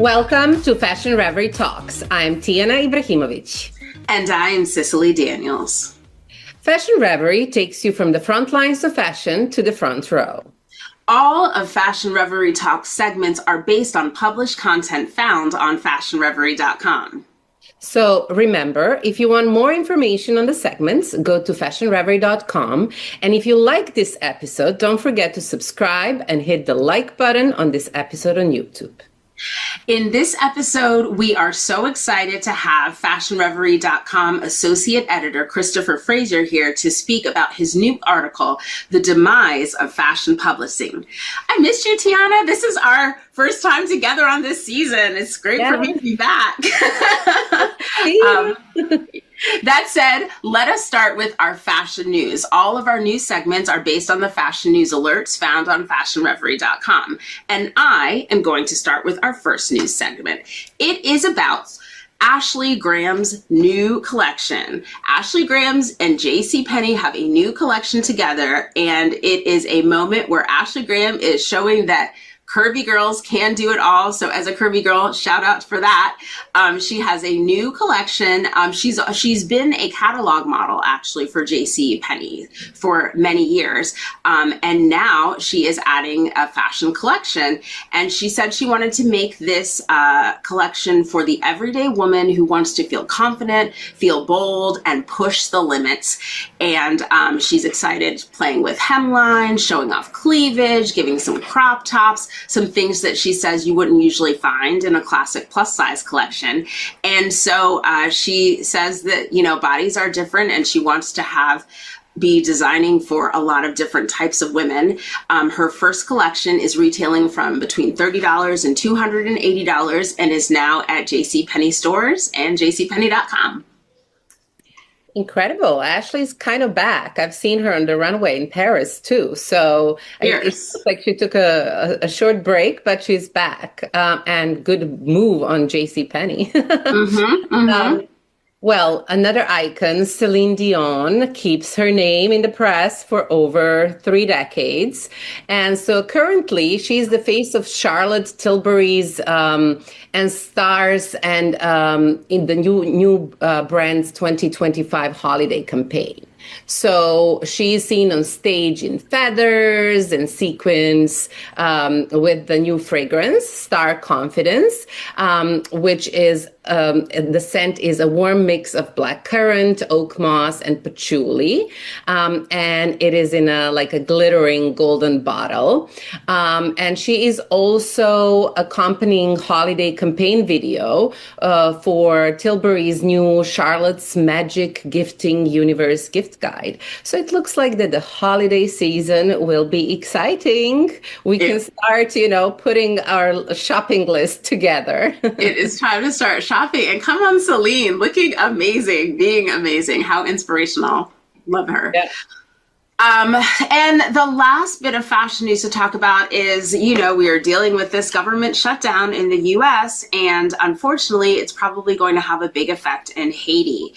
Welcome to Fashion Reverie Talks. I'm Tiana Ibrahimovic. And I am Cicily Daniels. Fashion Reverie takes you from the front lines of fashion to the front row. All of Fashion Reverie Talks segments are based on published content found on fashionreverie.com. So remember, if you want more information on the segments, go to fashionreverie.com. And if you like this episode, don't forget to subscribe and hit the like button on this episode on YouTube. In this episode, we are so excited to have fashionreverie.com Associate Editor Kristopher Fraser here to speak about his new article, The Demise of Fashion Publishing. I missed you, Tiana. This is our first time together on this season. It's great for me to be back. That said, let us start with our fashion news. All of our news segments are based on the fashion news alerts found on fashionreverie.com. And I am going to start with our first news segment. It is about Ashley Graham's new collection. Ashley Graham's and JCPenney have a new collection together, and it is a moment where Ashley Graham is showing that curvy girls can do it all. So as a curvy girl, shout out for that. She has a new collection. She's been a catalog model actually for JCPenney for many years. And now she is adding a fashion collection. And she said she wanted to make this collection for the everyday woman who wants to feel confident, feel bold, and push the limits. And she's excited playing with hemline, showing off cleavage, giving some crop tops, some things that she says you wouldn't usually find in a classic plus size collection. And so she says that, bodies are different, and she wants to be designing for a lot of different types of women. Her first collection is retailing from between $30 and $280 and is now at JCPenney stores and jcpenney.com. Incredible. Ashley's kind of back. I've seen her on the runway in Paris too. So it looks like she took a short break, but she's back. And good move on JCPenney. Well, another icon, Celine Dion, keeps her name in the press for over 3 decades. And so currently she's the face of Charlotte Tilbury's and stars and in the new brand's 2025 holiday campaign. So she's seen on stage in feathers and sequins with the new fragrance, Star Confidence, which is the scent is a warm mix of blackcurrant, oak moss, and patchouli, and it is in a glittering golden bottle. And she is also accompanying holiday campaign video for Tilbury's new Charlotte's Magic Gifting Universe gift guide. So it looks like that the holiday season will be exciting. We can start, putting our shopping list together. It is time to start shopping. And come on, Celine, looking amazing, being amazing. How inspirational. Love her. Yeah. And the last bit of fashion news to talk about is, we are dealing with this government shutdown in the U.S. and unfortunately, it's probably going to have a big effect in Haiti.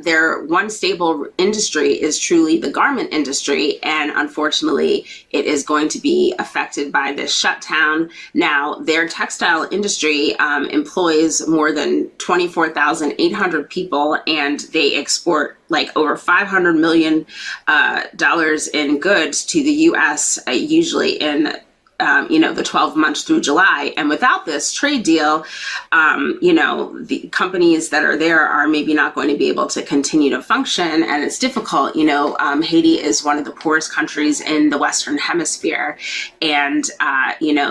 Their one stable industry is truly the garment industry, and unfortunately, it is going to be affected by this shutdown. Now, their textile industry employs more than 24,800 people, and they export over $500 million in goods to the U.S. Usually in the 12 months through July. And without this trade deal, the companies that are there are maybe not going to be able to continue to function. And it's difficult. Haiti is one of the poorest countries in the Western Hemisphere. And,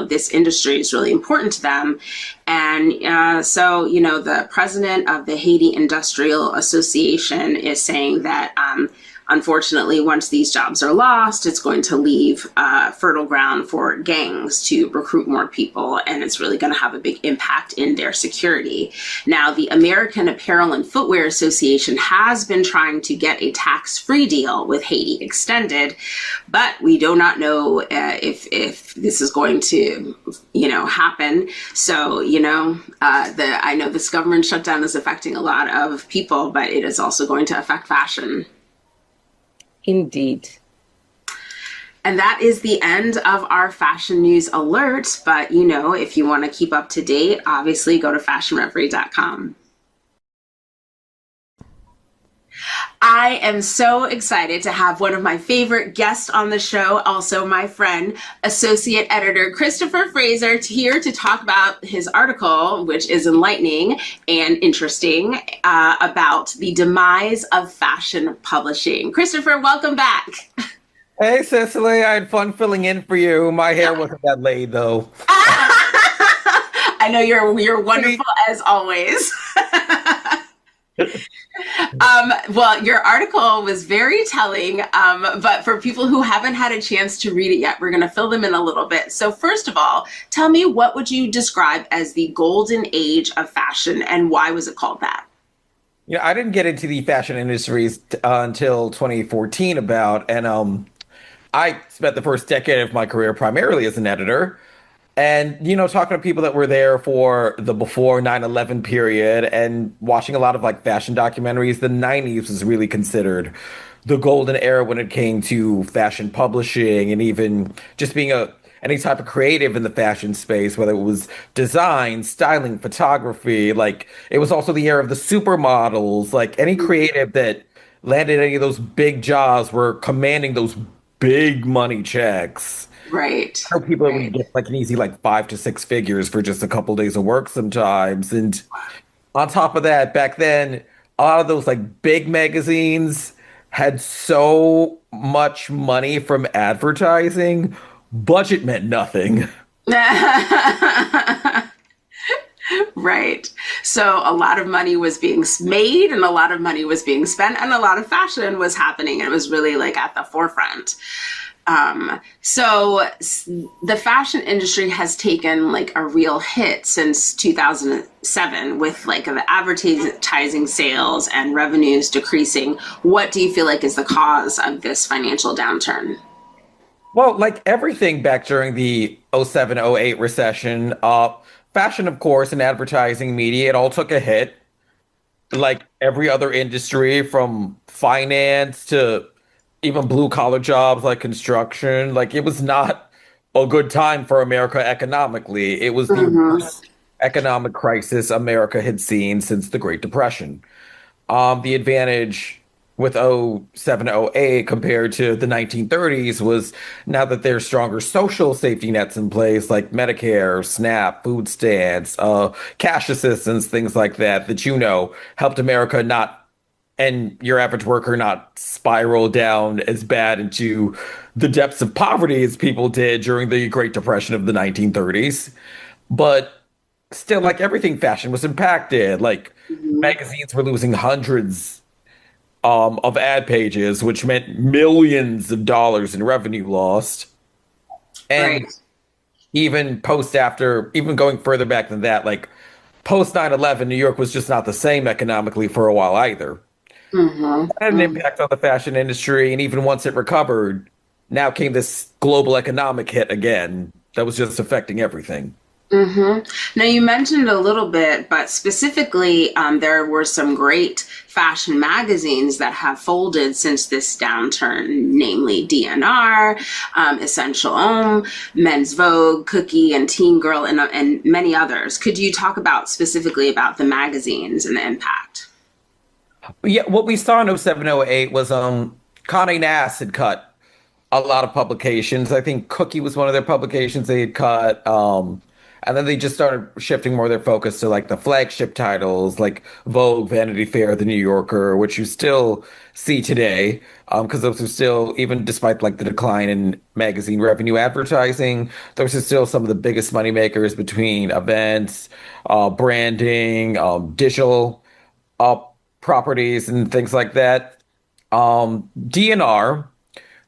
this industry is really important to them. And so, the president of the Haiti Industrial Association is saying that, unfortunately, once these jobs are lost, it's going to leave fertile ground for gangs to recruit more people, and it's really going to have a big impact in their security. Now, the American Apparel and Footwear Association has been trying to get a tax-free deal with Haiti extended, but we do not know if this is going to, happen. So, I know this government shutdown is affecting a lot of people, but it is also going to affect fashion. Indeed. And that is the end of our fashion news alert. But, you know, if you want to keep up to date, obviously go to fashionreverie.com. I am so excited to have one of my favorite guests on the show, also my friend, Associate Editor Kristopher Fraser, here to talk about his article, which is enlightening and interesting, about the demise of fashion publishing. Kristopher, welcome back. Hey, Cicily, I had fun filling in for you. My hair wasn't that laid, though. I know you're wonderful as always. Well, your article was very telling, but for people who haven't had a chance to read it yet, we're going to fill them in a little bit. So first of all, tell me, what would you describe as the golden age of fashion, and why was it called that? I didn't get into the fashion industries until 2014 and I spent the first decade of my career primarily as an editor. And, talking to people that were there for the before 9/11 period and watching a lot of like fashion documentaries, the 90s was really considered the golden era when it came to fashion publishing and even just being any type of creative in the fashion space, whether it was design, styling, photography. Like it was also the era of the supermodels, like any creative that landed any of those big jobs were commanding those big money checks. Right. I know people that would get like an easy like 5 to 6 figures for just a couple days of work sometimes. And on top of that, back then, a lot of those like big magazines had so much money from advertising, budget meant nothing. Right. So a lot of money was being made and a lot of money was being spent and a lot of fashion was happening. And it was really like at the forefront. So the fashion industry has taken like a real hit since 2007 with like the advertising sales and revenues decreasing. What do you feel like is the cause of this financial downturn? Well, like everything back during the '07, '08 recession, fashion, of course, and advertising media, it all took a hit. Like every other industry, from finance to even blue collar jobs like construction, like it was not a good time for America economically. It was the Mm-hmm. worst economic crisis America had seen since the Great Depression. The advantage with '07, '08 compared to the 1930s was now that there's stronger social safety nets in place like Medicare, SNAP, food stamps, cash assistance, things like that, that helped America not and your average worker not spiral down as bad into the depths of poverty as people did during the Great Depression of the 1930s. But still, like everything, fashion was impacted. Like Mm-hmm. magazines were losing hundreds of ad pages, which meant millions of dollars in revenue lost. And Right. even going further back than that, like post 9/11, New York was just not the same economically for a while either. Mm-hmm. Had an impact on the fashion industry, and even once it recovered, now came this global economic hit again that was just affecting everything. Mm-hmm. Now, you mentioned a little bit, but specifically, there were some great fashion magazines that have folded since this downturn, namely DNR, Essential Homme, Men's Vogue, Cookie, and Teen Girl, and many others. Could you talk about specifically about the magazines and the impact? But yeah, what we saw in '07, '08 was Condé Nast had cut a lot of publications. I think Cookie was one of their publications they had cut. And then they just started shifting more of their focus to like the flagship titles like Vogue, Vanity Fair, The New Yorker, which you still see today. Because those are still, even despite like the decline in magazine revenue advertising, those are still some of the biggest money makers between events, branding, digital uh, properties and things like that. DNR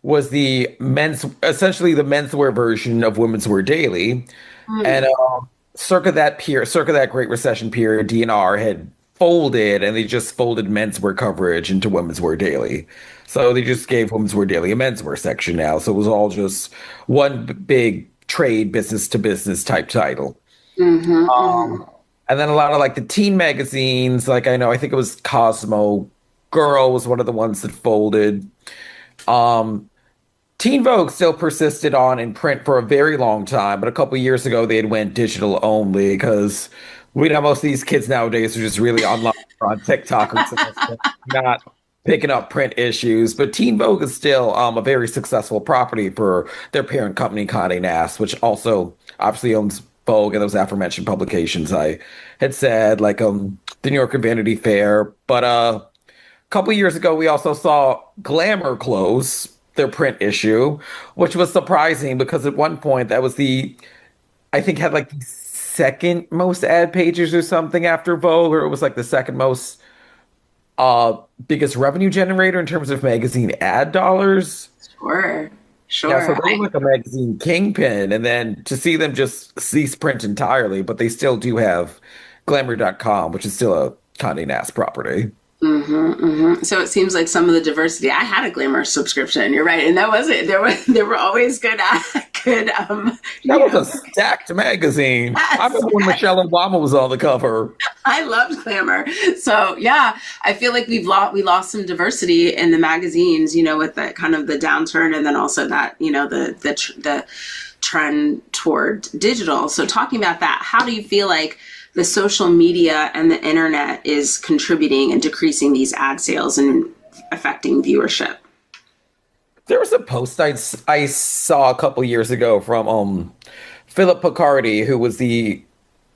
was essentially the menswear version of Women's Wear Daily. And circa that Great Recession period, DNR had folded and they just folded menswear coverage into Women's Wear Daily. So they just gave Women's Wear Daily a menswear section now. So it was all just one big trade business to business type title. Mm-hmm. Mm-hmm. And then a lot of like the teen magazines, like I think it was Cosmo Girl was one of the ones that folded. Um, Teen Vogue still persisted on in print for a very long time, but a couple years ago they had went digital only because we know most of these kids nowadays are just really online or on TikTok or something, not picking up print issues. But Teen Vogue is still a very successful property for their parent company, Condé Nast, which also obviously owns Vogue and those aforementioned publications I had said, like the New Yorker Vanity Fair. But couple years ago, we also saw Glamour close their print issue, which was surprising because at one point that was I think had like the second most ad pages or something after Vogue, or it was like the second most biggest revenue generator in terms of magazine ad dollars. Sure, Yeah, so sure. they were like a magazine kingpin, and then to see them just cease print entirely, but they still do have Glamour.com, which is still a Condé Nast property. So it seems like some of the diversity. I had a Glamour subscription. You're right, and that was it. There were always good. That was a stacked magazine. I Yes, remember when Michelle Obama was on the cover. I loved Glamour. So yeah, I feel like we lost some diversity in the magazines. With the kind of the downturn, and then also that the trend toward digital. So talking about that, how do you feel like the social media and the internet is contributing and decreasing these ad sales and affecting viewership? There was a post I saw a couple years ago from Philip Picardi, who was the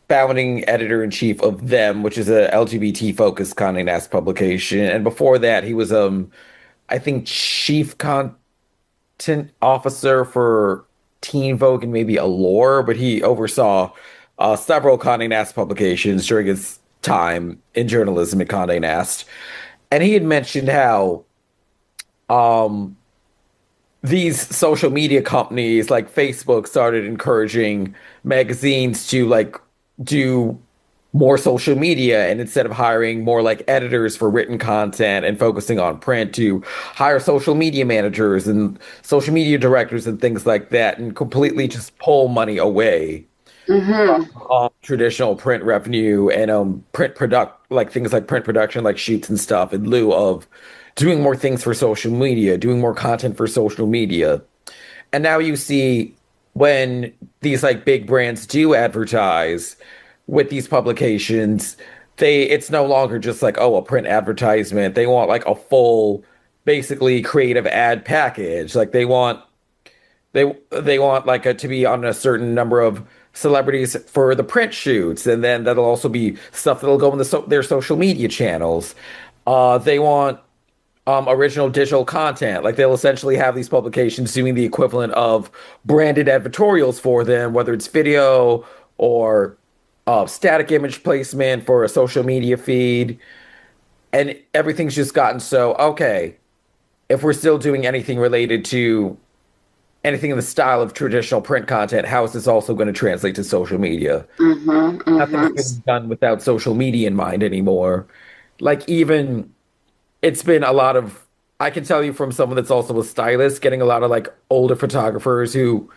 founding editor-in-chief of Them, which is a LGBT-focused Condé Nast publication. And before that, he was I think chief content officer for Teen Vogue and maybe Allure, but he oversaw several Condé Nast publications during his time in journalism at Condé Nast. And he had mentioned how um, these social media companies like Facebook started encouraging magazines to like do more social media, and instead of hiring more like editors for written content and focusing on print, to hire social media managers and social media directors and things like that, and completely just pull money away traditional print revenue and print product like things like print production like shoots and stuff in lieu of doing more things for social media, doing more content for social media. And now you see when these like big brands do advertise with these publications, it's no longer just like, oh, a print advertisement. They want like a full, basically creative ad package. Like they want like to be on a certain number of celebrities for the print shoots, and then that'll also be stuff that'll go in their social media channels. They want original digital content. Like they'll essentially have these publications doing the equivalent of branded editorials for them, whether it's video or static image placement for a social media feed. And everything's just gotten so, okay, if we're still doing anything related to anything in the style of traditional print content, how is this also going to translate to social media? Nothing's getting done without social media in mind anymore. Like even it's been a lot of, I can tell you from someone that's also a stylist, getting a lot of like older photographers who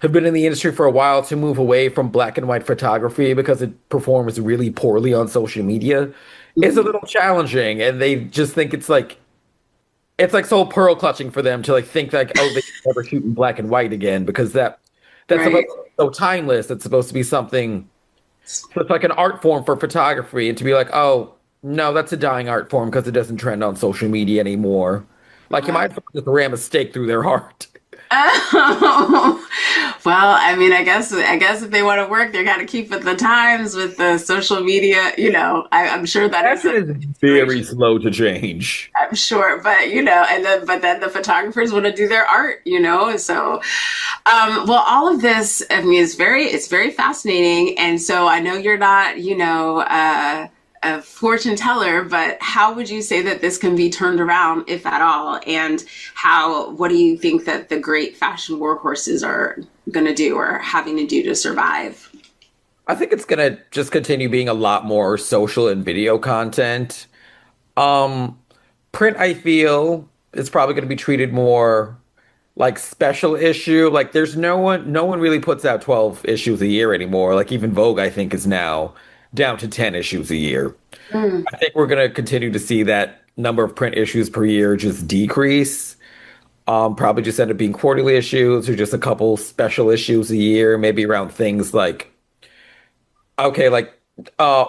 have been in the industry for a while to move away from black and white photography because it performs really poorly on social media. It's a little challenging, and they just think it's like so pearl clutching for them to like think like, oh, they can never shoot in black and white again because that's Right. supposed to be so timeless. It's supposed to be something. So it's like an art form for photography, and to be like, oh no, that's a dying art form because it doesn't trend on social media anymore. Like you might as well just ram a stake through their heart. Oh, well, I mean, I guess if they want to work, they got to keep with the times with the social media. I'm sure that is Fashion an is very inspiration. slow to change. I'm sure, but but then the photographers want to do their art. So, well, all of this, I mean, it's very fascinating, and so I know you're not, a fortune teller, but how would you say that this can be turned around, if at all? And what do you think that the great fashion workhorses are going to do or having to do to survive? I think it's gonna just continue being a lot more social and video content. Um, Print, I feel, is probably gonna be treated more like special issue. Like there's no one really puts out 12 issues a year anymore. Like even Vogue, I think, is now down to 10 issues a year. Mm, I think we're gonna continue to see that number of print issues per year just decrease. probably just end up being quarterly issues or just a couple special issues a year, maybe around things like, okay, like, uh,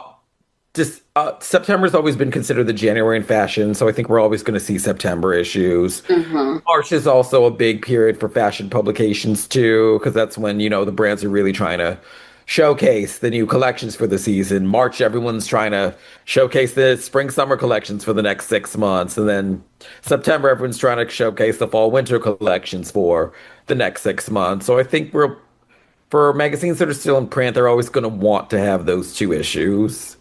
just September's always been considered the January in fashion, so I think we're always going to see September issues. March is also a big period for fashion publications too, because that's when, the brands are really trying to showcase the new collections for the season. March, everyone's trying to showcase the spring summer collections for the next 6 months. And then September, everyone's trying to showcase the fall winter collections for the next 6 months. So I think for magazines that are still in print, they're always going to want to have those two issues.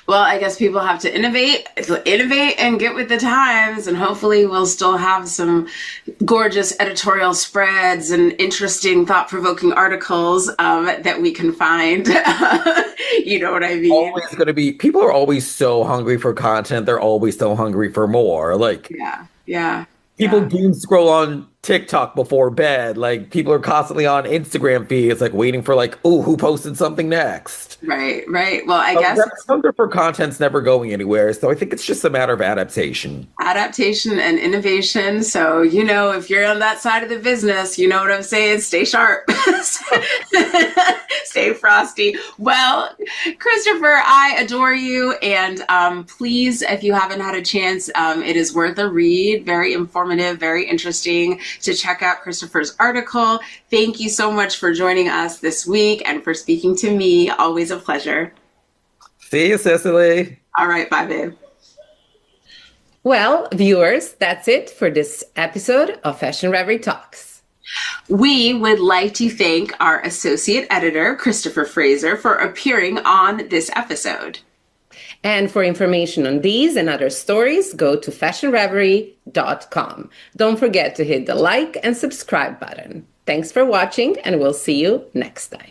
Well, I guess people have to innovate and get with the times, and hopefully we'll still have some gorgeous editorial spreads and interesting, thought-provoking articles that we can find. You know what I mean? Always going to be, people are always so hungry for content. They're always so hungry for more. Like, yeah. people doom scroll on TikTok before bed. Like, people are constantly on Instagram feeds, like waiting for like, oh, who posted something next? Right. Well, I guess that hunger for content's never going anywhere. So I think it's just a matter of adaptation. Adaptation and innovation. So, if you're on that side of the business, you know what I'm saying? Stay sharp. Stay frosty. Well, Kristopher, I adore you. And please, if you haven't had a chance, it is worth a read. Very informative, very interesting to check out Kristopher's article. Thank you so much for joining us this week and for speaking to me. Always a pleasure. See you, Cicily. All right. Bye, babe. Well, viewers, that's it for this episode of Fashion Reverie Talks. We would like to thank our associate editor, Kristopher Fraser, for appearing on this episode. And for information on these and other stories, go to fashionreverie.com. Don't forget to hit the like and subscribe button. Thanks for watching, and we'll see you next time.